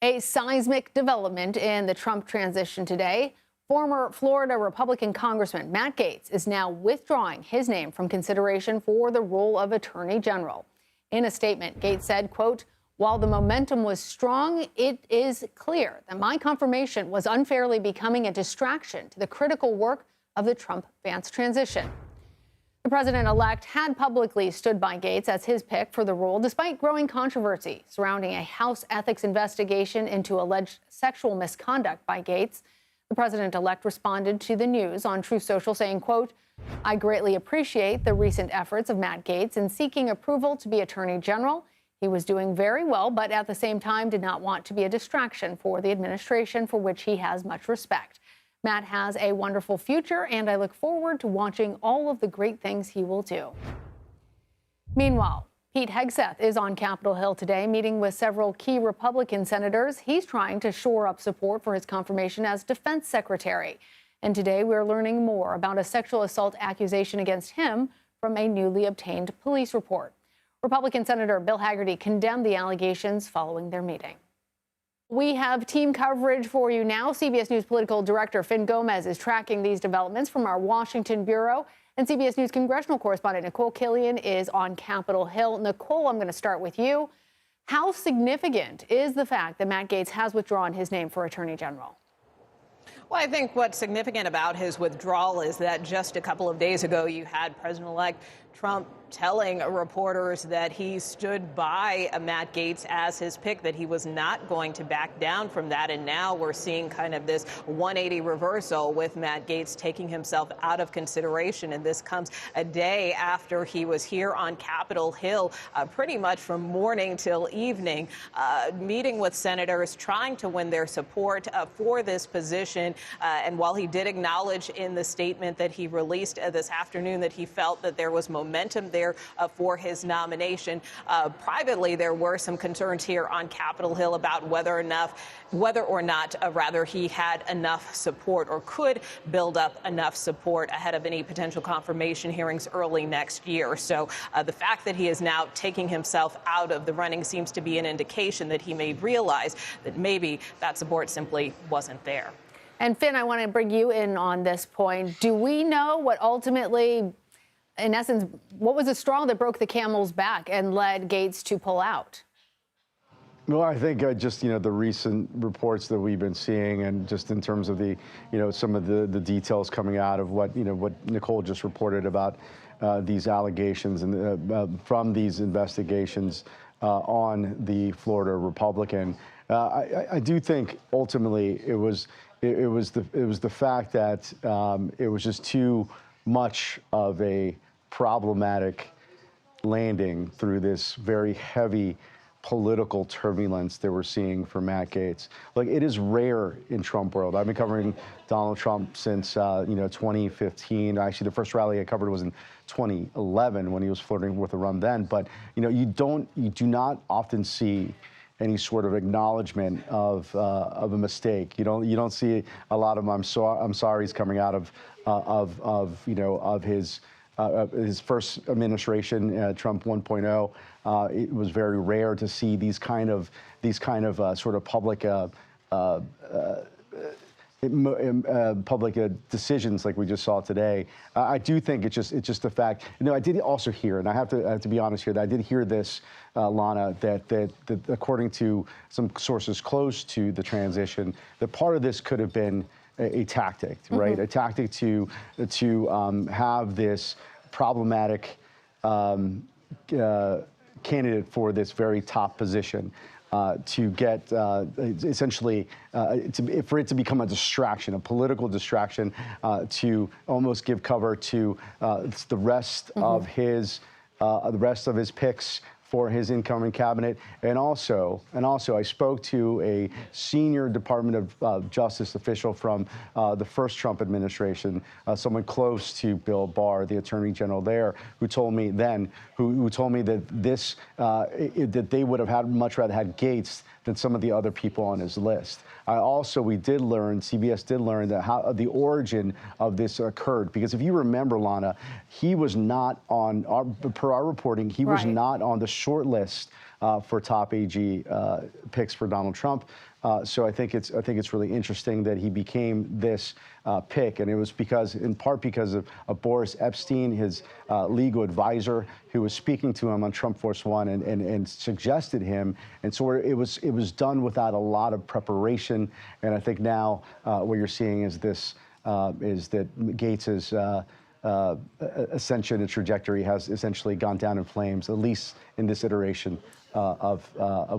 A seismic development in the Trump transition today. Former Florida Republican Congressman Matt Gaetz is now withdrawing his name from consideration for the role of Attorney General. In a statement, Gaetz said, quote, "While the momentum was strong, it is clear that my confirmation was unfairly becoming a distraction to the critical work of the Trump-Vance transition." The president-elect had publicly stood by Gaetz as his pick for the role, despite growing controversy surrounding a House ethics investigation into alleged sexual misconduct by Gaetz. The president-elect responded to the news on Truth Social saying, quote, "I greatly appreciate the recent efforts of Matt Gaetz in seeking approval to be Attorney General. He was doing very well, but at the same time did not want to be a distraction for the administration, for which he has much respect. Matt has a wonderful future, and I look forward to watching all of the great things he will do." Meanwhile, Pete Hegseth is on Capitol Hill today, meeting with several key Republican senators. He's trying to shore up support for his confirmation as defense secretary. And today we're learning more about a sexual assault accusation against him from a newly obtained police report. Republican Senator Bill Hagerty condemned the allegations following their meeting. We have team coverage for you now. CBS News political director Gómez is tracking these developments from our Washington bureau. And CBS News congressional correspondent Nikole Killion is on Capitol Hill. Nikole, I'm going to start with you. How significant is the fact that Matt Gaetz has withdrawn his name for Attorney General? Well, I think what's significant about his withdrawal is that just a couple of days ago, you had President-elect Trump telling reporters that he stood by Matt Gaetz as his pick, that he was not going to back down from that. And now we're seeing kind of this 180 reversal with Matt Gaetz taking himself out of consideration. And this comes a day after he was here on Capitol Hill, pretty much from morning till evening, meeting with senators, trying to win their support for this position. And while he did acknowledge in the statement that he released this afternoon that he felt that there was momentum there for his nomination, privately there were some concerns here on Capitol Hill about whether or not he had enough support or could build up enough support ahead of any potential confirmation hearings early next year. So the fact that he is now taking himself out of the running seems to be an indication that he may realize that maybe that support simply wasn't there. And Finn, I want to bring you in on this point. Do we know what ultimately, in essence, what was the straw that broke the camel's back and led Gaetz to pull out? Well, I think just, the recent reports that we've been seeing, and just in terms of the, some of the details coming out of what Nikole just reported about these allegations and from these investigations on the Florida Republican. I do think ultimately it was the fact that it was just too much of a problematic landing through this very heavy political turbulence that we're seeing for Matt Gaetz. Like, it is rare in Trump world. I've been covering Donald Trump since 2015. Actually, the first rally I covered was in 2011 when he was flirting with a run then. But you do not often see any sort of acknowledgement of a mistake. You don't see a lot of I'm sorry's coming out of his first administration, Trump 1.0. It was very rare to see these kind of sort of public decisions like we just saw today. I do think it's just the fact. I did also hear, and I have to be honest here, that I did hear this, Lana, that according to some sources close to the transition, that part of this could have been a tactic, right? A tactic to have this problematic candidate for this very top position. To get essentially for it to become a distraction, a political distraction, to almost give cover to the rest of his picks for his incoming cabinet. And also, I spoke to a senior Department of Justice official from the first Trump administration, someone close to Bill Barr, the Attorney General there, who told me then, who told me that that they would have much rather had Gaetz than some of the other people on his list. We did learn, CBS did learn that how the origin of this occurred, because if you remember, Lana, he was not on, per our reporting, he was not on the short list for top AG picks for Donald Trump. So I think it's really interesting that he became this pick, and it was in part because of Boris Epstein, his legal advisor, who was speaking to him on Trump Force One and suggested him, and so it was done without a lot of preparation. And I think now what you're seeing is this is that Gaetz's ascension and trajectory has essentially gone down in flames, at least in this iteration of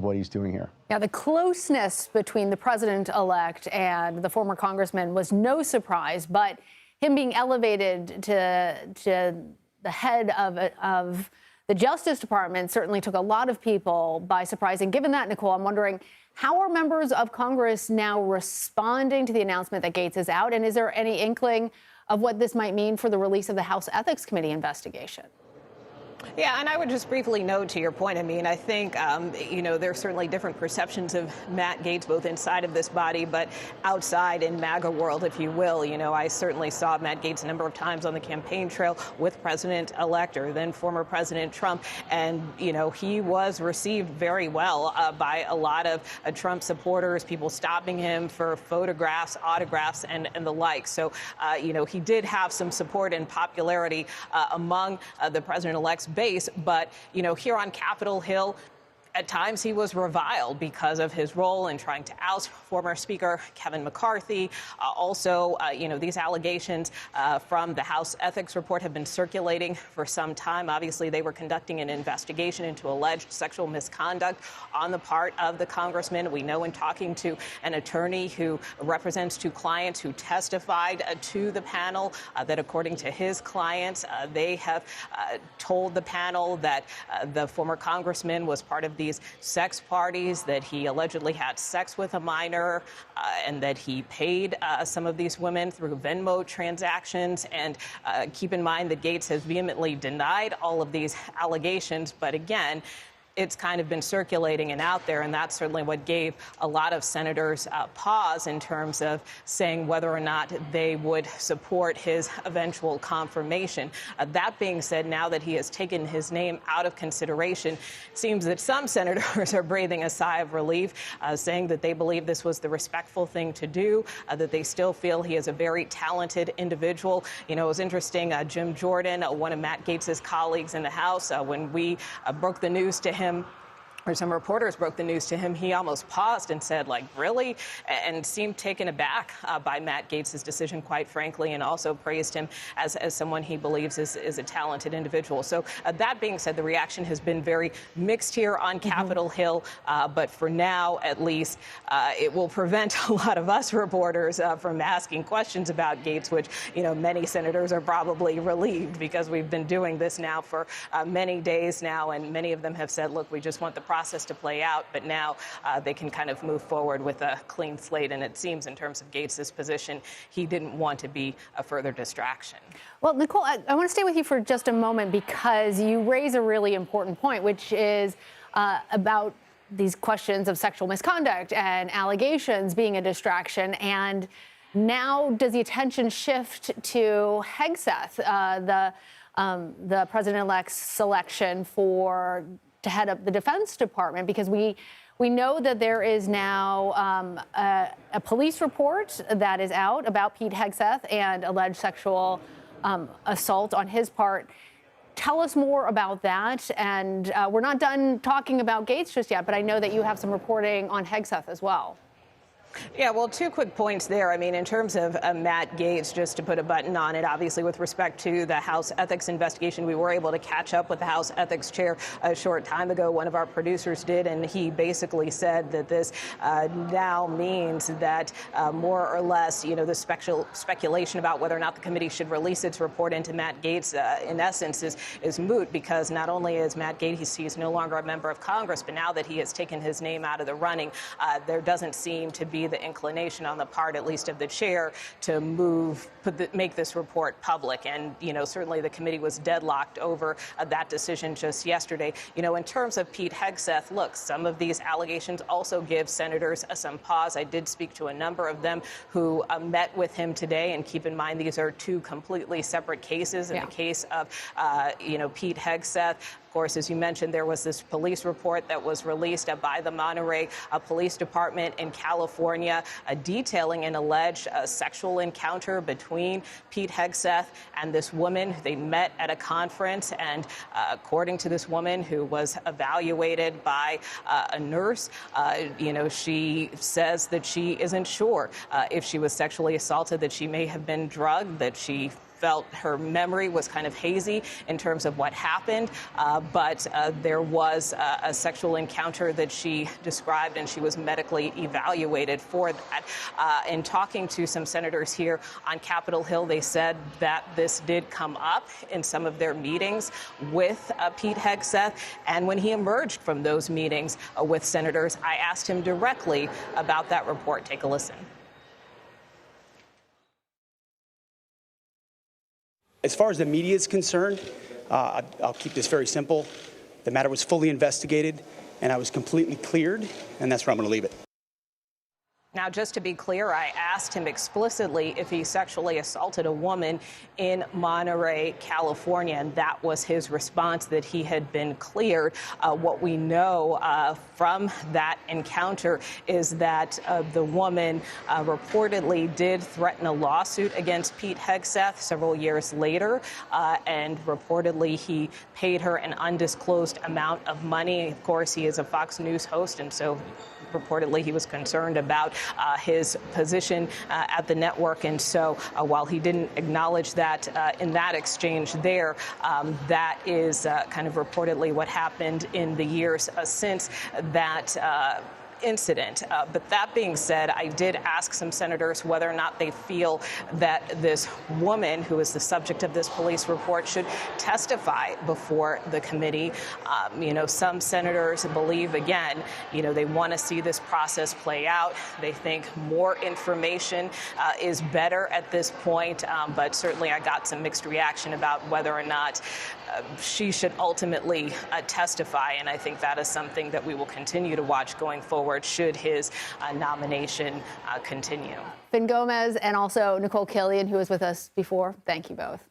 what he's doing here. Now, the closeness between the president-elect and the former congressman was no surprise, but him being elevated to the head of the Justice Department certainly took a lot of people by surprise. And given that, Nikole, I'm wondering, how are members of Congress now responding to the announcement that Gaetz is out? And is there any inkling of what this might mean for the release of the House Ethics Committee investigation? Yeah, and I would just briefly note to your point, I mean, I think, there's certainly different perceptions of Matt Gaetz, both inside of this body, but outside in MAGA world, if you will. I certainly saw Matt Gaetz a number of times on the campaign trail with President-elect or then former President Trump. And, he was received very well by a lot of Trump supporters, people stopping him for photographs, autographs, and the like. So, he did have some support and popularity among the President-elect's base, but here on Capitol Hill, at times he was reviled because of his role in trying to oust former Speaker Kevin McCarthy. These allegations from the House Ethics Report have been circulating for some time. Obviously, they were conducting an investigation into alleged sexual misconduct on the part of the congressman. We know in talking to an attorney who represents two clients who testified to the panel that according to his clients, they have told the panel that the former congressman was part of these sex parties, that he allegedly had sex with a minor, and that he paid some of these women through Venmo transactions. And keep in mind that Gaetz has vehemently denied all of these allegations. But again, it's kind of been circulating and out there, and that's certainly what gave a lot of senators pause in terms of saying whether or not they would support his eventual confirmation. That being said, now that he has taken his name out of consideration, it seems that some senators are breathing a sigh of relief, saying that they believe this was the respectful thing to do, that they still feel he is a very talented individual. It was interesting, Jim Jordan, one of Matt Gaetz's colleagues in the House, when we broke the news to him, or some reporters broke the news to him, he almost paused and said, like, really? And seemed taken aback by Matt Gaetz's decision, quite frankly, and also praised him as someone he believes is a talented individual. So that being said, the reaction has been very mixed here on Capitol Hill. But for now, at least, it will prevent a lot of us reporters from asking questions about Gaetz, which, many senators are probably relieved because we've been doing this now for many days now. And many of them have said, look, we just want the process to play out, but now they can kind of move forward with a clean slate. And it seems in terms of Gaetz's position, he didn't want to be a further distraction. Well, Nikole, I want to stay with you for just a moment because you raise a really important point, which is about these questions of sexual misconduct and allegations being a distraction. And now does the attention shift to Hegseth, the president-elect's selection to head up the Defense Department, because we know that there is now a police report that is out about Pete Hegseth and alleged sexual assault on his part. Tell us more about that. And we're not done talking about Gaetz just yet, but I know that you have some reporting on Hegseth as well. Yeah, well, two quick points there. I mean, in terms of Matt Gaetz, just to put a button on it, obviously with respect to the House ethics investigation, we were able to catch up with the House ethics chair a short time ago. One of our producers did, and he basically said that this now means that more or less, the speculation about whether or not the committee should release its report into Matt Gaetz, in essence, is moot, because not only is Matt Gaetz, he's no longer a member of Congress, but now that he has taken his name out of the running, there doesn't seem to be the inclination on the part, at least of the chair, to make this report public. And, certainly the committee was deadlocked over that decision just yesterday. In terms of Pete Hegseth, look, some of these allegations also give senators some pause. I did speak to a number of them who met with him today. And keep in mind, these are two completely separate cases. In the case of, Pete Hegseth, course, as you mentioned, there was this police report that was released by the Monterey Police Department in California detailing an alleged sexual encounter between Pete Hegseth and this woman. They met at a conference, and according to this woman, who was evaluated by a nurse, she says that she isn't sure if she was sexually assaulted, that she may have been drugged, that she felt her memory was kind of hazy in terms of what happened, but there was a sexual encounter that she described, and she was medically evaluated for that. In talking to some senators here on Capitol Hill, they said that this did come up in some of their meetings with Pete Hegseth, and when he emerged from those meetings with senators, I asked him directly about that report. Take a listen. As far as the media is concerned, I'll keep this very simple. The matter was fully investigated, and I was completely cleared, and that's where I'm going to leave it. Now, just to be clear, I asked him explicitly if he sexually assaulted a woman in Monterey, California, and that was his response, that he had been cleared. What we know from that encounter is that the woman reportedly did threaten a lawsuit against Pete Hegseth several years later, and reportedly he paid her an undisclosed amount of money. Of course, he is a Fox News host, and so reportedly he was concerned about his position at the network. And so while he didn't acknowledge that in that exchange there, that is kind of reportedly what happened in the years since that incident. But that being said, I did ask some senators whether or not they feel that this woman, who is the subject of this police report, should testify before the committee. Some senators believe, again, they want to see this process play out. They think more information is better at this point. But certainly I got some mixed reaction about whether or not she should ultimately testify. And I think that is something that we will continue to watch going forward should his nomination continue. Gómez and also Nikole Killion, who was with us before. Thank you both.